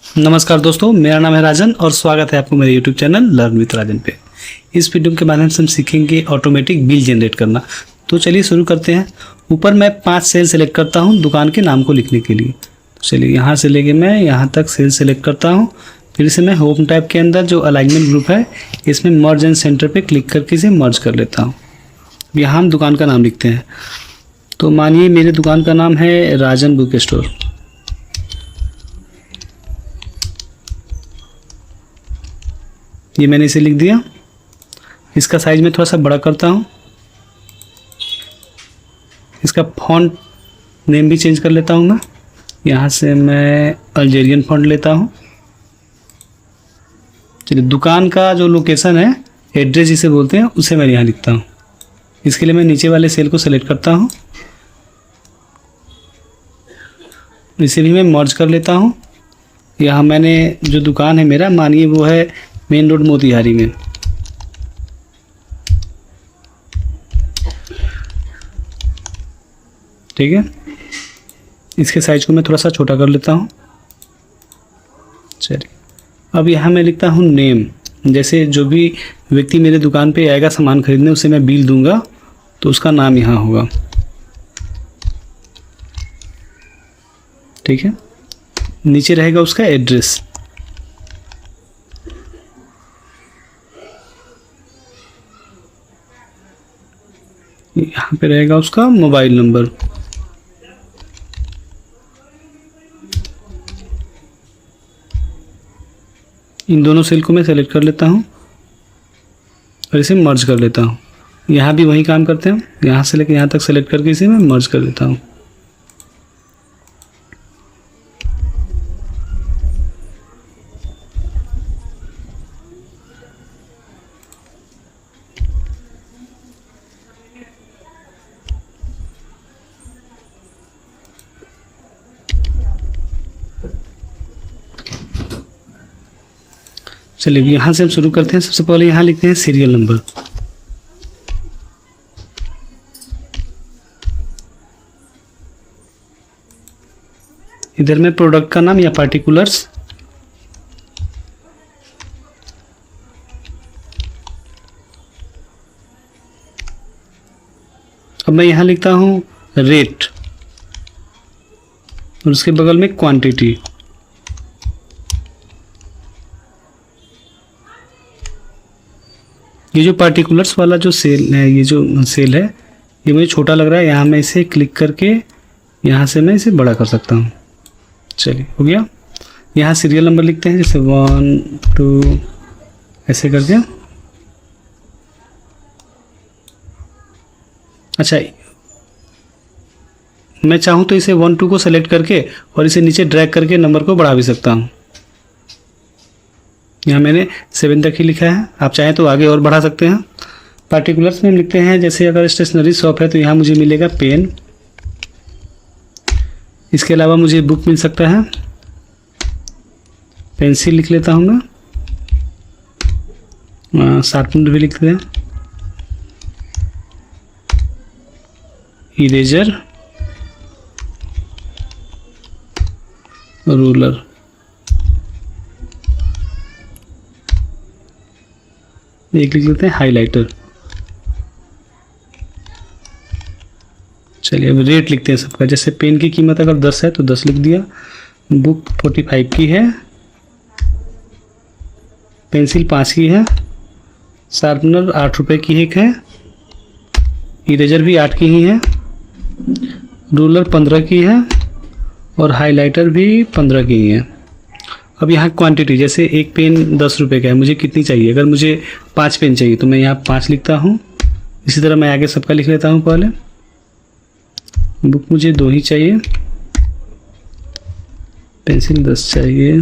नमस्कार दोस्तों, मेरा नाम है राजन और स्वागत है आपको मेरे YouTube चैनल लर्न विद राजन पे। इस वीडियो के माध्यम से हम सीखेंगे ऑटोमेटिक बिल जनरेट करना। तो चलिए शुरू करते हैं। ऊपर मैं 5 सेल सेलेक्ट करता हूं दुकान के नाम को लिखने के लिए। चलिए यहाँ से लेके मैं यहाँ तक सेल सेलेक्ट करता हूँ। फिर से मैं होम टैब के अंदर जो अलाइनमेंट ग्रुप है इसमें मर्ज एंड सेंटर पर क्लिक करके इसे मर्ज कर लेता हूँ। यहाँ हम दुकान का नाम लिखते हैं। तो मानिए मेरे दुकान का नाम है राजन बुक स्टोर। ये मैंने इसे लिख दिया। इसका साइज में थोड़ा सा बड़ा करता हूँ। इसका फॉन्ट नेम भी चेंज कर लेता हूँ मैं। यहाँ से मैं अल्जेरियन फॉन्ट लेता हूँ। चलिए दुकान का जो लोकेशन है, एड्रेस जिसे बोलते हैं, उसे मैं यहाँ लिखता हूँ। इसके लिए मैं नीचे वाले सेल को सेलेक्ट करता हूँ। इसे भी मैं मर्ज कर लेता हूँ। यहाँ मैंने जो दुकान है मेरा, मानिए वो है मेन रोड मोतिहारी में। ठीक है, इसके साइज को मैं थोड़ा सा छोटा कर लेता हूँ। चलिए अब यहाँ मैं लिखता हूँ नेम। जैसे जो भी व्यक्ति मेरे दुकान पे आएगा सामान खरीदने, उसे मैं बिल दूंगा तो उसका नाम यहाँ होगा। ठीक है, नीचे रहेगा उसका एड्रेस। यहाँ पे रहेगा उसका मोबाइल नंबर। इन दोनों सेल को मैं सेलेक्ट कर लेता हूँ और इसे मर्ज कर लेता हूँ। यहाँ भी वही काम करते हैं। यहाँ से लेकर यहाँ तक सेलेक्ट करके इसे मैं मर्ज कर लेता हूँ। चलिए यहाँ से हम शुरू करते हैं। सबसे पहले यहाँ लिखते हैं सीरियल नंबर। इधर में प्रोडक्ट का नाम या पार्टिकुलर्स। अब मैं यहाँ लिखता हूँ रेट और उसके बगल में क्वांटिटी। ये जो पार्टिकुलर्स वाला जो सेल है, ये जो सेल है, ये मुझे छोटा लग रहा है। यहाँ मैं इसे क्लिक करके यहाँ से मैं इसे बड़ा कर सकता हूँ। चलिए हो गया। यहाँ सीरियल नंबर लिखते हैं, जैसे 1 2 ऐसे करके। अच्छा, मैं चाहूँ तो इसे 1 2 को सेलेक्ट करके और इसे नीचे ड्रैग करके नंबर को बढ़ा भी सकता हूँ। यहाँ मैंने 7 तक ही लिखा है। आप चाहें तो आगे और बढ़ा सकते हैं। पार्टिकुलर्स में हम लिखते हैं, जैसे अगर स्टेशनरी शॉप है तो यहाँ मुझे मिलेगा पेन। इसके अलावा मुझे बुक मिल सकता है। पेंसिल लिख लेता हूँ मैं। शार्पनर भी लिखते हैं। Eraser, ruler. एक लिख लेते हैं हाइलाइटर। चलिए अब रेट लिखते हैं सबका। जैसे पेन की कीमत अगर 10 है तो 10 लिख दिया। बुक 45 की है। पेंसिल 5 की है। शार्पनर 8 रुपये की एक है। इरेजर भी 8 की ही है। रूलर 15 की है और हाइलाइटर भी 15 की ही है। अब यहाँ क्वांटिटी, जैसे एक पेन 10 रुपये का है, मुझे कितनी चाहिए? अगर मुझे 5 पेन चाहिए तो मैं यहाँ 5 लिखता हूँ। इसी तरह मैं आगे सबका लिख लेता हूँ। पहले बुक मुझे 2 ही चाहिए। पेंसिल 10 चाहिए।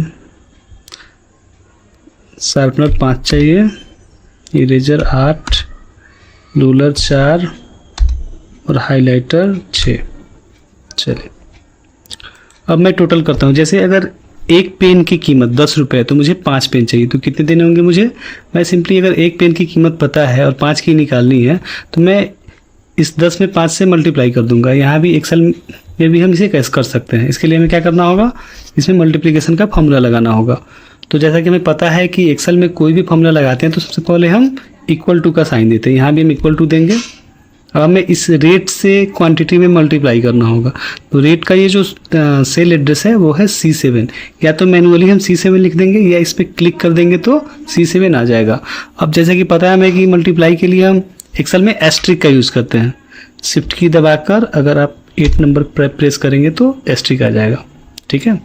शार्पनर 5 चाहिए। इरेजर 8, रूलर 4 और हाइलाइटर 6। चलिए अब मैं टोटल करता हूँ। जैसे अगर एक पेन की कीमत 10 रुपये है तो मुझे 5 पेन चाहिए, तो कितने देने होंगे मुझे? मैं सिंपली अगर एक पेन की कीमत पता है और 5 की निकालनी है तो मैं इस 10 में 5 से मल्टीप्लाई कर दूंगा। यहाँ भी एक सेल ये भी हम इसे कैसे कर सकते हैं। इसके लिए हमें क्या करना होगा, इसमें मल्टीप्लिकेशन का फॉर्मूला लगाना होगा। तो जैसा कि हमें पता है कि एक्सेल में कोई भी फॉर्मूला लगाते हैं तो सबसे पहले हम इक्वल टू का साइन देते हैं। यहाँ भी हम इक्वल टू देंगे। अब हमें इस रेट से क्वांटिटी में मल्टीप्लाई करना होगा। तो रेट का ये जो सेल एड्रेस है वो है C7। या तो मैनुअली हम C7 लिख देंगे या इस पर क्लिक कर देंगे तो C7 आ जाएगा। अब जैसे कि पता है हमें कि मल्टीप्लाई के लिए हम एक्सेल में एस्ट्रिक का यूज़ करते हैं। शिफ्ट की दबाकर अगर आप 8 नंबर प्रेस करेंगे तो एस्ट्रिक आ जाएगा। ठीक है।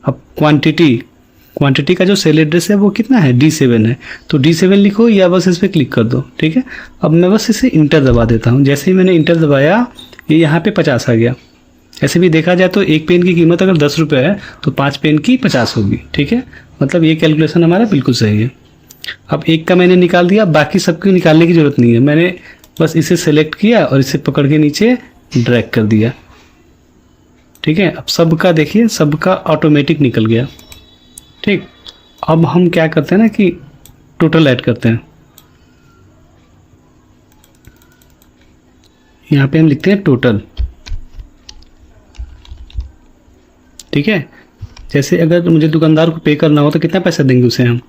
अब क्वांटिटी का जो सेल एड्रेस है वो कितना है, D7 है। तो D7 लिखो या बस इस पर क्लिक कर दो। ठीक है। अब मैं बस इसे इंटर दबा देता हूँ। जैसे ही मैंने इंटर दबाया ये यहाँ पे 50 आ गया। ऐसे भी देखा जाए तो एक पेन की कीमत अगर 10 रुपये है तो 5 पेन की 50 होगी। ठीक है। मतलब ये कैलकुलेशन हमारा बिल्कुल सही है। अब एक का मैंने निकाल दिया, बाकी सबकी निकालने की ज़रूरत नहीं है। मैंने बस इसे सेलेक्ट किया और इसे पकड़ के नीचे ड्रैग कर दिया। ठीक है। अब सबका देखिए, सबका ऑटोमेटिक निकल गया। ठीक। अब हम क्या करते हैं ना कि टोटल ऐड करते हैं। यहाँ पे हम लिखते हैं टोटल। ठीक है। जैसे अगर मुझे दुकानदार को पे करना हो तो कितना पैसा देंगे उसे हम,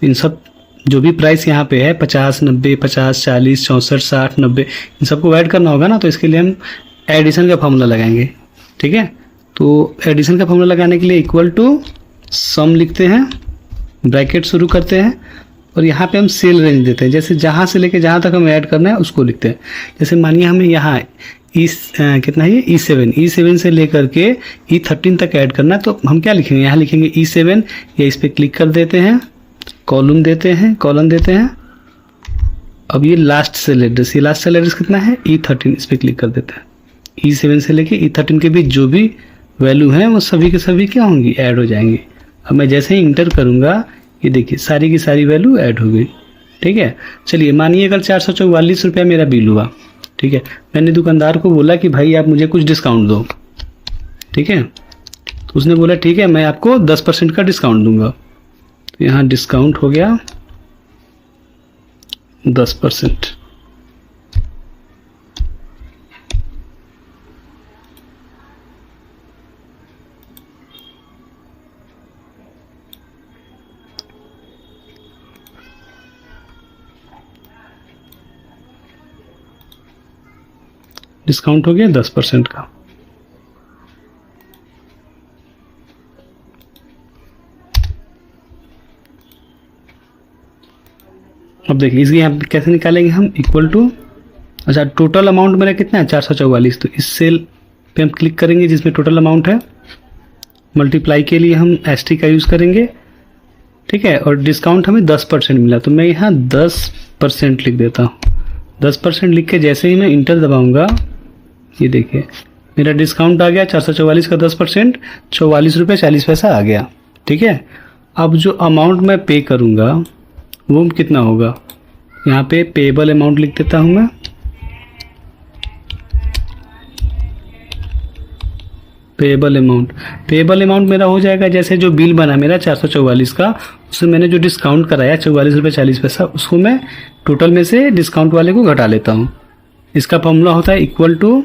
इन सब जो भी प्राइस यहाँ पे है 50, 90, 50, 40, 64, 60, 90 इन सबको ऐड करना होगा ना। तो इसके लिए हम एडिशन का फॉर्मूला लगाएंगे। ठीक है। तो एडिशन का फॉर्मूला लगाने के लिए इक्वल टू सम लिखते हैं, ब्रैकेट शुरू करते हैं और यहाँ पे हम सेल रेंज देते हैं। जैसे जहाँ से लेके जहाँ तक हमें ऐड करना है उसको लिखते हैं। जैसे मानिए हमें यहाँ कितना है ये E7 से लेकर के E13 तक ऐड करना है। तो हम क्या लिखेंगे, यहाँ लिखेंगे E7 या इस पर क्लिक कर देते हैं, कॉलम देते हैं। अब ये लास्ट सेल एड्रेस, ये लास्ट सेल एड्रेस कितना है E13, इस पर क्लिक कर देते हैं। E7 से लेके E13 के बीच जो भी वैल्यू है वो सभी के सभी क्या होंगी, ऐड हो जाएंगी। अब मैं जैसे ही इंटर करूँगा ये देखिए सारी की सारी वैल्यू ऐड हो गई। ठीक है। चलिए मानिए अगर 444 रुपया मेरा बिल हुआ। ठीक है। मैंने दुकानदार को बोला कि भाई आप मुझे कुछ डिस्काउंट दो। ठीक है। तो उसने बोला ठीक है मैं आपको 10% का डिस्काउंट दूंगा। तो यहाँ डिस्काउंट हो गया 10%। डिस्काउंट हो गया 10% का। अब देखिए इसकी यहाँ कैसे निकालेंगे हम, इक्वल टू, अच्छा टोटल अमाउंट मेरा कितना है 444। तो इस सेल पे हम क्लिक करेंगे जिसमें टोटल अमाउंट है। मल्टीप्लाई के लिए हम एसटी का यूज़ करेंगे। ठीक है। और डिस्काउंट हमें 10% मिला तो मैं यहाँ 10% लिख देता हूँ। 10% लिख के जैसे ही मैं इंटर दबाऊंगा ये देखिए मेरा डिस्काउंट आ गया 444 का 10%, 44 रुपये 40 पैसा आ गया। ठीक है। अब जो अमाउंट मैं पे करूँगा वो कितना होगा, यहाँ पे पेएबल अमाउंट लिख देता हूँ मैं। पेएबल अमाउंट मेरा हो जाएगा जैसे जो बिल बना मेरा 444 का, उसमें मैंने जो डिस्काउंट कराया 44 रुपये 40 पैसा, उसको मैं टोटल में से डिस्काउंट वाले को घटा लेता हूँ। इसका फॉर्मूला होता है इक्वल टू,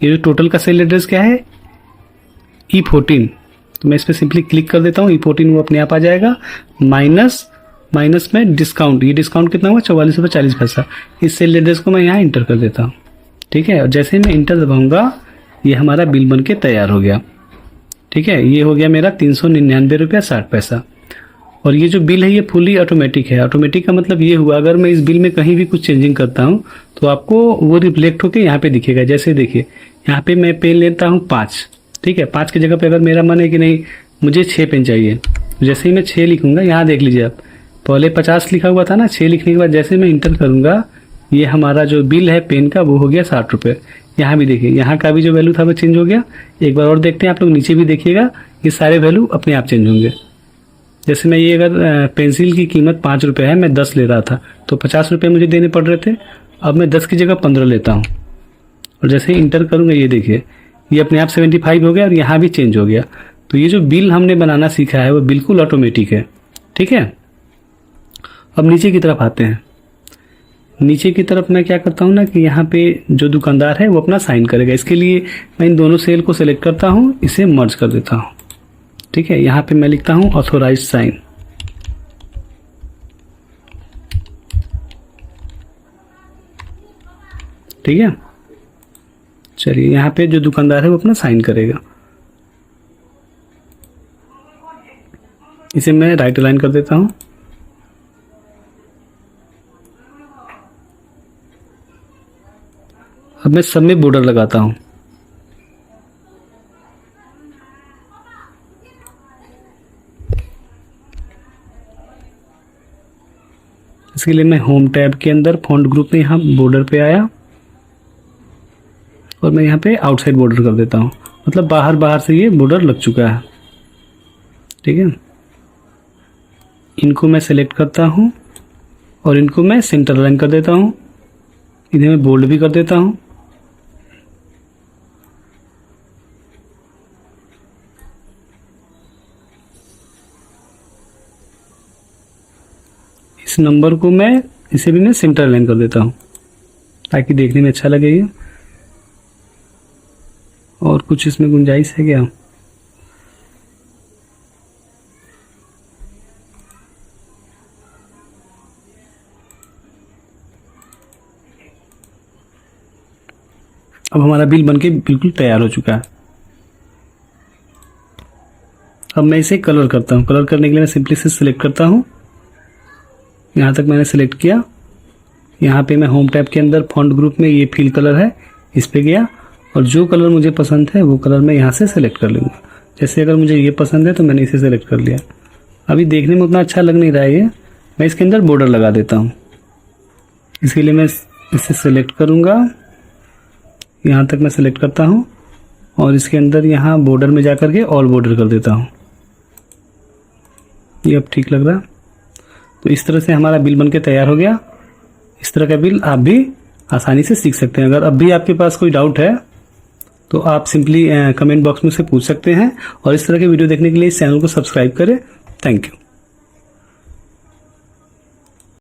ये जो टोटल का सेल एड्रेस क्या है E14। तो मैं इस पर सिंपली क्लिक कर देता हूँ, E14 वो अपने आप आ जाएगा। माइनस में डिस्काउंट, ये डिस्काउंट कितना हुआ 44 रुपये 40 पैसा। इस सेल एड्रेस को मैं यहाँ इंटर कर देता हूँ। ठीक है। और जैसे ही मैं इंटर दबाऊंगा ये हमारा बिल बन के तैयार हो गया। ठीक है। ये हो गया मेरा 399 रुपया 60 पैसा। और ये जो बिल है ये फुली ऑटोमेटिक है। ऑटोमेटिक का मतलब ये हुआ अगर मैं इस बिल में कहीं भी कुछ चेंजिंग करता हूँ तो आपको वो रिफ्लेक्ट होकर यहाँ पे दिखेगा। जैसे देखिए यहाँ पे मैं पेन लेता हूँ 5। ठीक है। 5 की जगह पे अगर मेरा मन है कि नहीं मुझे 6 पेन चाहिए, जैसे ही मैं 6 लिखूंगा यहाँ देख लीजिए आप, पहले 50 लिखा हुआ था ना, 6 लिखने के बाद जैसे मैं इंटर करूँगा ये हमारा जो बिल है पेन का वो हो गया 60 रुपये। यहाँ भी देखिए यहाँ का भी जो वैल्यू था वो चेंज हो गया। एक बार और देखते हैं आप लोग, नीचे भी देखिएगा ये सारे वैल्यू अपने आप चेंज होंगे। जैसे मैं ये अगर पेंसिल की कीमत 5 रुपये है, मैं 10 ले रहा था तो 50 रुपये मुझे देने पड़ रहे थे। अब मैं 10 की जगह 15 लेता हूँ और जैसे ही इंटर करूँगा ये देखिए ये अपने आप 75 हो गया और यहाँ भी चेंज हो गया। तो ये जो बिल हमने बनाना सीखा है वो बिल्कुल ऑटोमेटिक है। ठीक है। अब नीचे की तरफ आते हैं। नीचे की तरफ मैं क्या करता हूँ ना कि यहाँ पे जो दुकानदार है वो अपना साइन करेगा। इसके लिए मैं इन दोनों सेल को सिलेक्ट करता हूँ, इसे मर्ज कर देता हूँ। ठीक है, यहाँ पे मैं लिखता हूँ ऑथोराइज साइन। ठीक है, चलिए यहाँ पे जो दुकानदार है वो अपना साइन करेगा। इसे मैं राइट अलाइन कर देता हूँ। अब मैं सब में बॉर्डर लगाता हूँ। इसके लिए मैं होम टैब के अंदर फॉन्ट ग्रुप में यहाँ बॉर्डर पे आया और मैं यहाँ पे आउटसाइड बॉर्डर कर देता हूँ, मतलब बाहर बाहर से ये बॉर्डर लग चुका है। ठीक है, इनको मैं सेलेक्ट करता हूँ और इनको मैं सेंटर लाइन कर देता हूँ। इन्हें मैं बोल्ड भी कर देता हूँ। इस नंबर को मैं इसे भी मैं सेंटर लाइन कर देता हूँ ताकि देखने में अच्छा लगे ये। और कुछ इसमें गुंजाइश है क्या? अब हमारा बिल बनके बिल्कुल तैयार हो चुका है। अब मैं इसे कलर करता हूँ। कलर करने के लिए मैं सिंपली से सिलेक्ट करता हूँ। यहाँ तक मैंने सेलेक्ट किया। यहाँ पे मैं होम टैब के अंदर फॉन्ट ग्रुप में ये फिल कलर है, इस पे गया और जो कलर मुझे पसंद है वो कलर मैं यहाँ से सेलेक्ट कर लूँगा। जैसे अगर मुझे ये पसंद है तो मैंने इसे सेलेक्ट कर लिया। अभी देखने में उतना अच्छा लग नहीं रहा है ये, मैं इसके अंदर बॉर्डर लगा देता हूँ। इसके लिए मैं इसे सेलेक्ट करूँगा, यहाँ तक मैं सेलेक्ट करता हूँ और इसके अंदर यहाँ बॉर्डर में जा कर के ऑल बॉर्डर कर देता हूँ। ये अब ठीक लग रहा। तो इस तरह से हमारा बिल बनके तैयार हो गया। इस तरह का बिल आप भी आसानी से सीख सकते हैं। अगर अब भी आपके पास कोई डाउट है तो आप सिंपली कमेंट बॉक्स में से पूछ सकते हैं और इस तरह के वीडियो देखने के लिए इस चैनल को सब्सक्राइब करें। Thank you.